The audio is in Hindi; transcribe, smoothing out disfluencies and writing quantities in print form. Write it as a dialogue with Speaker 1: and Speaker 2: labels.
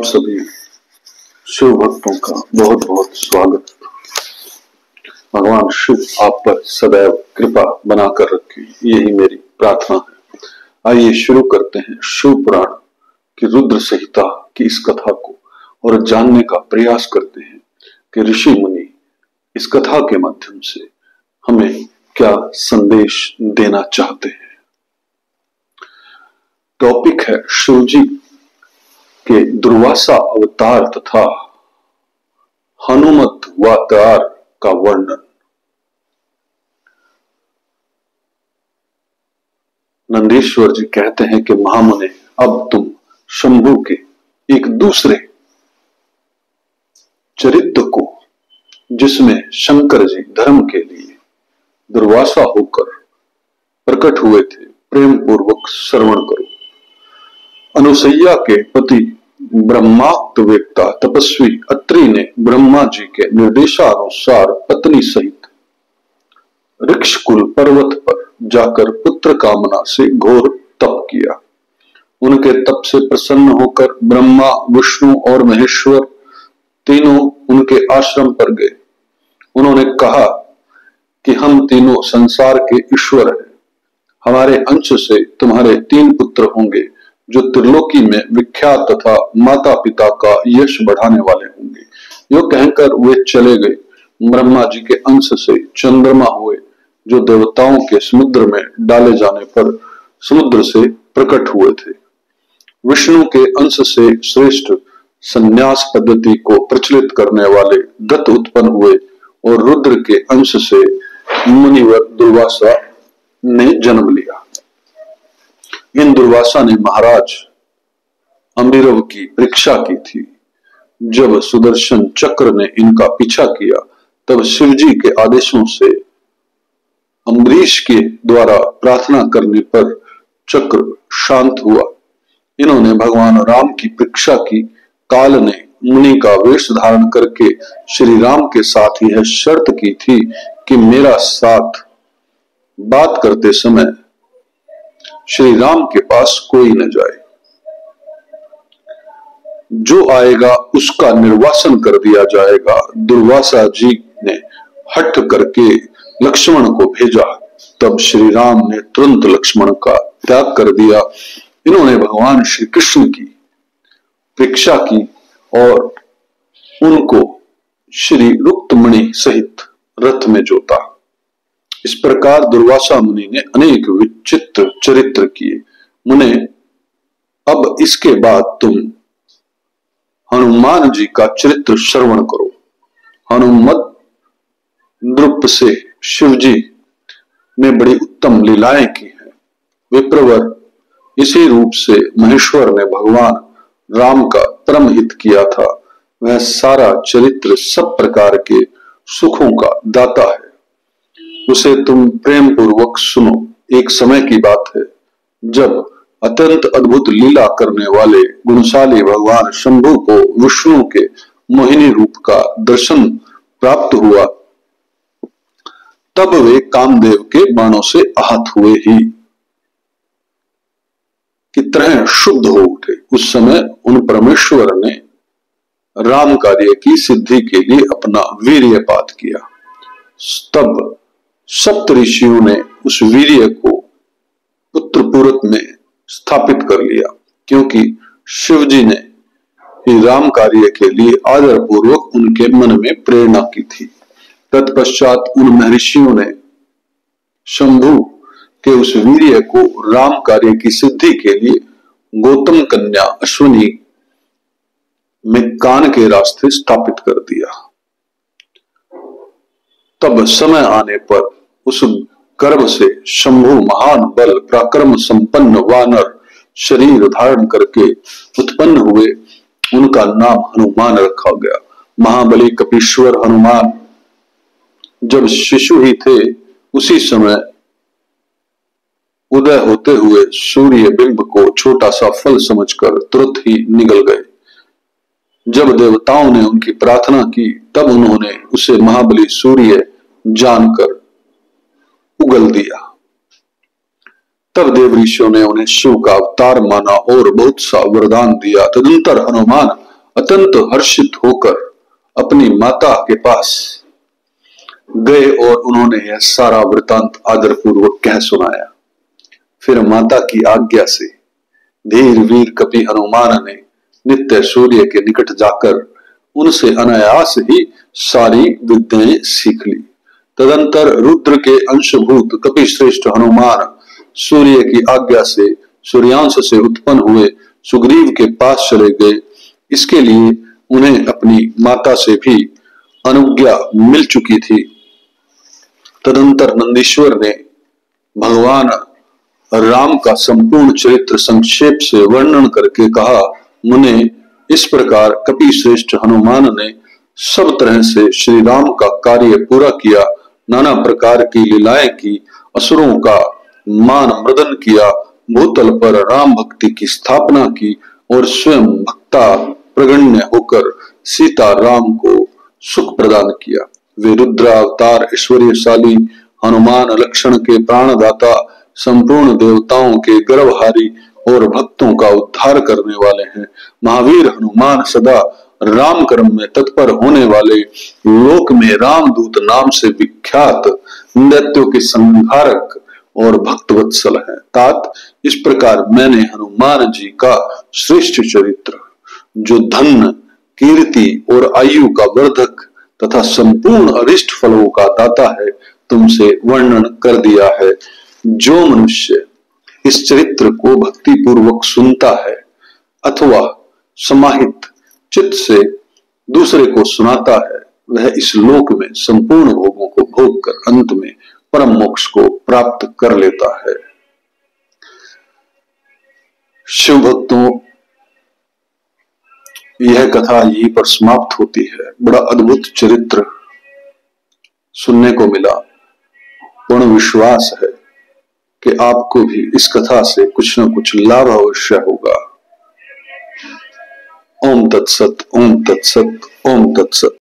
Speaker 1: सभी शिव भक्तों का बहुत बहुत स्वागत। भगवान शिव आप पर सदैव कृपा बनाकर रखे, यही मेरी प्रार्थना है। आइए शुरू करते हैं शिव पुराण की रुद्र संहिता की इस कथा को और जानने का प्रयास करते हैं कि ऋषि मुनि इस कथा के माध्यम से हमें क्या संदेश देना चाहते हैं। टॉपिक है शिवजी के दुर्वासा अवतार तथा हनुमद्वातार का वर्णन। नंदीश्वर जी कहते हैं कि महामुने, अब तुम शंभु के एक दूसरे चरित्र को, जिसमें शंकर जी धर्म के लिए दुर्वासा होकर प्रकट हुए थे, प्रेम पूर्वक श्रवण करो। अनुसैया के पति ब्रह्माक्त वेत्ता तपस्वी अत्रि ने ब्रह्मा जी के निर्देशानुसार पत्नी सहित ऋक्षकुल पर्वत पर जाकर पुत्र कामना से घोर तप किया। उनके तप से प्रसन्न होकर ब्रह्मा, विष्णु और महेश्वर तीनों उनके आश्रम पर गए। उन्होंने कहा कि हम तीनों संसार के ईश्वर हैं, हमारे अंश से तुम्हारे 3 पुत्र होंगे जो त्रिलोकी में विख्यात तथा माता पिता का यश बढ़ाने वाले होंगे। यो कहकर वे चले गए। ब्रह्मा जी के अंश से चंद्रमा हुए, जो देवताओं के समुद्र में डाले जाने पर समुद्र से प्रकट हुए थे। विष्णु के अंश से श्रेष्ठ संन्यास पद्धति को प्रचलित करने वाले दत्त उत्पन्न हुए और रुद्र के अंश से मुनिवर दुर्वासा ने जन्म लिया। इन दुर्वासा ने महाराज अम्बिरव की परीक्षा की थी। जब सुदर्शन चक्र ने इनका पीछा किया, तब शिवजी के आदेशों से अम्बरीश के द्वारा प्रार्थना करने पर चक्र शांत हुआ। इन्होंने भगवान राम की परीक्षा की। काल ने मुनि का वेश धारण करके श्री राम के साथ यह शर्त की थी कि मेरा साथ बात करते समय श्री राम के पास कोई न जाए, जो आएगा उसका निर्वासन कर दिया जाएगा। दुर्वासा जी ने हठ करके लक्ष्मण को भेजा, तब श्री राम ने तुरंत लक्ष्मण का त्याग कर दिया। इन्होंने भगवान श्री कृष्ण की परीक्षा की और उनको श्री रुक्तमणि सहित रथ में जोता। इस प्रकार दुर्वासा मुनि ने अनेक विचित्र चरित्र किए। मुने, अब इसके बाद तुम हनुमान जी का चरित्र श्रवण करो। हनुमत नृप से शिवजी ने बड़ी उत्तम लीलाएं की हैं। विप्रवर, इसी रूप से महेश्वर ने भगवान राम का परम हित किया था। वह सारा चरित्र सब प्रकार के सुखों का दाता है, उसे तुम प्रेम पूर्वक सुनो। एक समय की बात है, जब अत्यंत अद्भुत लीला करने वाले गुणशाली भगवान शंभु को विष्णु के मोहिनी रूप का दर्शन प्राप्त हुआ, तब वे कामदेव के बाणों से आहत हुए ही की तरह शुद्ध हो उठे। उस समय उन परमेश्वर ने राम कार्य की सिद्धि के लिए अपना वीर्यपात किया। तब सप्त ऋषियों ने उस वीर्य को पुत्र पूरक में स्थापित कर लिया, क्योंकि शिवजी ने ही राम कार्य के लिए आदर पूर्वक उनके मन में प्रेरणा की थी। तत्पश्चात उन महर्षियों ने शंभु के उस वीर्य को राम कार्य की सिद्धि के लिए गौतम कन्या अश्विनी में कान के रास्ते स्थापित कर दिया। तब समय आने पर उस गर्भ से शंभु महान बल पराक्रम संपन्न वानर शरीर धारण करके उत्पन्न हुए। उनका नाम हनुमान रखा गया। महाबली कपीश्वर हनुमान जब शिशु ही थे, उसी समय उदय होते हुए सूर्य बिंब को छोटा सा फल समझकर तुरंत ही निगल गए। जब देवताओं ने उनकी प्रार्थना की, तब उन्होंने उसे महाबली सूर्य जानकर उगल दिया। तब देव ऋषियों ने उन्हें शिव का अवतार माना और बहुत सा वरदान दिया। तदनंतर हनुमान अत्यंत हर्षित होकर अपनी माता के पास गए और उन्होंने यह सारा वृतांत आदरपूर्वक कह सुनाया। फिर माता की आज्ञा से धीर वीर कपि हनुमान ने नित्य सूर्य के निकट जाकर उनसे अनायास ही सारी विद्याएं सीख ली। तदंतर रुद्र के अंशभूत कपि श्रेष्ठ हनुमान सूर्य की आज्ञा से सूर्यांश से उत्पन्न हुए सुग्रीव के पास चले गए। इसके लिए उन्हें अपनी माता से भी अनुज्ञा मिल चुकी थी। तदंतर नंदीश्वर ने भगवान राम का संपूर्ण चरित्र संक्षेप से वर्णन करके कहा, मुने इस प्रकार कपि श्रेष्ठ हनुमान ने सब तरह से श्री राम का कार्य पूरा किया, नाना प्रकार की लीलाएं की, असुरों का मान मर्दन किया, भूतल पर राम भक्ति की स्थापना की और स्वयं भक्ता प्रगण्य होकर सीता राम को सुख प्रदान किया। वे रुद्रावतार ऐश्वर्यशाली हनुमान लक्षण के प्राणदाता, संपूर्ण देवताओं के गर्भहारी और भक्तों का उद्धार करने वाले हैं। महावीर हनुमान सदा राम कर्म में तत्पर होने वाले, लोक में रामदूत नाम से विख्यात, दैत्यों के संहारक और भक्तवत्सल है। तात इस प्रकार मैंने हनुमान जी का श्रेष्ठ चरित्र, जो धन कीर्ति और आयु का वर्धक तथा संपूर्ण अरिष्ट फलों का दाता है, तुमसे वर्णन कर दिया है। जो मनुष्य इस चरित्र को भक्ति पूर्वक सुनता है अथवा समाहित चित्त से दूसरे को सुनाता है, वह इस लोक में संपूर्ण भोगों को भोग कर अंत में परम मोक्ष को प्राप्त कर लेता है। शिव भक्तों, यह कथा यहीं पर समाप्त होती है। बड़ा अद्भुत चरित्र सुनने को मिला। पूर्ण विश्वास है कि आपको भी इस कथा से कुछ न कुछ लाभ अवश्य होगा। ओम तत्सत, ओम तत्सत, ओम तत्सत।